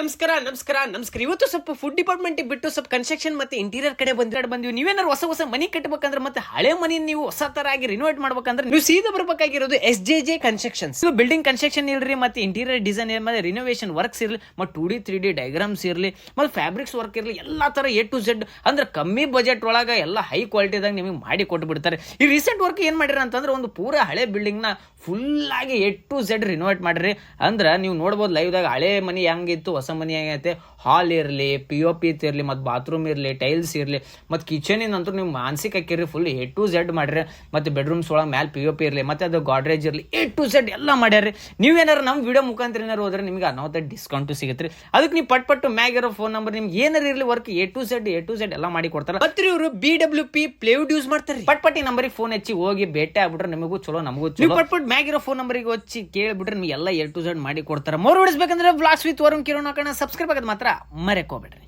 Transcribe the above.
ನಮಸ್ಕಾರ. ಇವತ್ತು ಸ್ವಲ್ಪ ಫುಡ್ ಡಿಪಾರ್ಟ್ಮೆಂಟ್ ಬಿಟ್ಟು ಸ್ವಲ್ಪ ಕನ್ಸ್ಟ್ರಕ್ಷನ್ ಮತ್ತೆ ಇಂಟೀರಿಯರ್ ಕಡೆ ಬಂದಿವಿ. ನೀವೇನಾದ್ರು ಹೊಸ ಮನಿ ಕಟ್ಟಬೇಕಂದ್ರೆ ಮತ್ತೆ ಹಳೆ ಮನಿ ನೀವು ಹೊಸ ತರ ಆಗಿ ರಿನೋವೇಟ್ ಮಾಡ್ಬೇಕಂದ್ರೆ ನೀವು ಸೀದಾ ಬರ್ಬೇಕಾಗಿರೋದು SJJ ಕನ್ಸ್ಟ್ರಕ್ಷನ್ಸ್. ಬಿಲ್ಡಿಂಗ್ ಕನ್ಸ್ಟ್ರಕ್ಷನ್ ಇರ್ಲಿ ಮತ್ತೆ ಇಂಟೀರಿಯರ್ ಡಿಸೈನ್ ಮತ್ತೆ ರಿನೋವೇಷನ್ ವರ್ಕ್ಸ್ ಇರ್ಲಿ ಮತ್ತೆ 2D 3D ಡಯಾಗ್ರಾಮ್ಸ್ ಇರ್ಲಿ ಮತ್ತೆ ಫ್ಯಾಬ್ರಿಕ್ಸ್ ವರ್ಕ್ ಇರ್ಲಿ ಎಲ್ಲಾ ತರ A to Z ಅಂದ್ರೆ ಕಮ್ಮಿ ಬಜೆಟ್ ಒಳಗ ಎಲ್ಲ ಹೈ ಕ್ವಾಲಿಟಿದಾಗ ನಿಮಗೆ ಮಾಡಿ ಕೊಟ್ಟು ಬಿಡ್ತಾರೆ. ಈ ರೀಸೆಂಟ್ ವರ್ಕ್ ಏನ್ ಮಾಡಿರ ಅಂತಂದ್ರೆ ಒಂದು ಪೂರ ಹಳೆ ಬಿಲ್ಡಿಂಗ್ ನ ಫುಲ್ ಆಗಿ A to Z ರಿನೋವೇಟ್ ಮಾಡ್ರಿ. ಅಂದ್ರೆ ನೀವು ನೋಡ್ಬೋದು ಲೈವ್ ದಾಗ ಹಳೆ ಮನಿ ಹೆಂಗಿತ್ತು ಹೊಸ ಮನಿ ಹೆಂಗೈತೆ. ಹಾಲ್ ಇರ್ಲಿ, POP ಇರ್ಲಿ, ಮತ್ತೆ ಬಾತ್ರೂಮ್ ಇರ್ಲಿ, ಟೈಲ್ಸ್ ಇರ್ಲಿ, ಮತ್ತೆ ಕಿಚನ್ ಅಂತೂ ನೀವು ಮಾನಸಿಕ ಹಾಕಿರಿ ಫುಲ್ A to Z ಮಾಡ್ರಿ. ಮತ್ತೆ ಬೆಡ್ರೂಮ್ಸ್ ಒಳಗೆ ಮ್ಯಾಲ್ POP ಇರ್ಲಿ, ಮತ್ತೆ ಅದು ಗಾಡ್ರೇಜ್ ಇರ್ಲಿ, A to Z ಎಲ್ಲ ಮಾಡ್ಯಾರಿ. ನೀವೇನಾರು ನಮ್ಮ ವಿಡಿಯೋ ಮುಖಾಂತರ ಏನಾರು ಹೋದ್ರೆ ನಿಮ್ಗೆ ಅನಾಹುತ ಡಿಸ್ಕೌಂಟ್ ಸಿಗುತ್ತೆ. ಅದಕ್ಕೆ ನೀವು ಪಟ್ಟು ಮ್ಯಾಗ್ ಇರೋ ಫೋನ್ ನಂಬರ್ ನಿಮ್ಗೆ ಏನಾರು ಇರ್ಲಿ ವರ್ಕ್ A to Z ಎಲ್ಲ ಮಾಡಿ ಕೊಡ್ತಾರೆ. ಮತ್ತೆ ಇವರು BWP ಪ್ಲೇವುಡ್ ಯೂಸ್ ಮಾಡ್ತಾರೆ. ಪಟ್ಪಟ್ಟಿ ನಂಬರಿಗೆ ಫೋನ್ ಹಚ್ಚಿ ಹೋಗಿ ಭೇಟಿ ಆಗ್ಬಿಟ್ರೆ ನಿಮಗೂ ಚಲೋ ನಮಗೂ ಚಲೋ. ಪಟ್ಪಟ್ ಮ್ಯಾಗ್ ಇರೋ ಫೋನ್ ನಂಬರಿಗೆ ಹಚ್ಚಿ ಕೇಳ್ಬಿಟ್ರೆ ನಿಮ್ಗೆ ಎಲ್ಲ A to Z ಮಾಡಿ ಕೊಡ್ತಾರೆ. ಮರು ಹೊಡಿಸ್ಬೇಕಂದ್ರೆ ವ್ಲಾಗ್ಸ್ ವಿತ್ ವರುಣ್ ಕಿರಣ್ ಹಾಕೋಣ. ಸಬ್ಸ್ಕ್ರೈಬ್ ಆಗೋದು ಮಾತ್ರ ಮರೆಕೋಬೇಡ್ರಿ.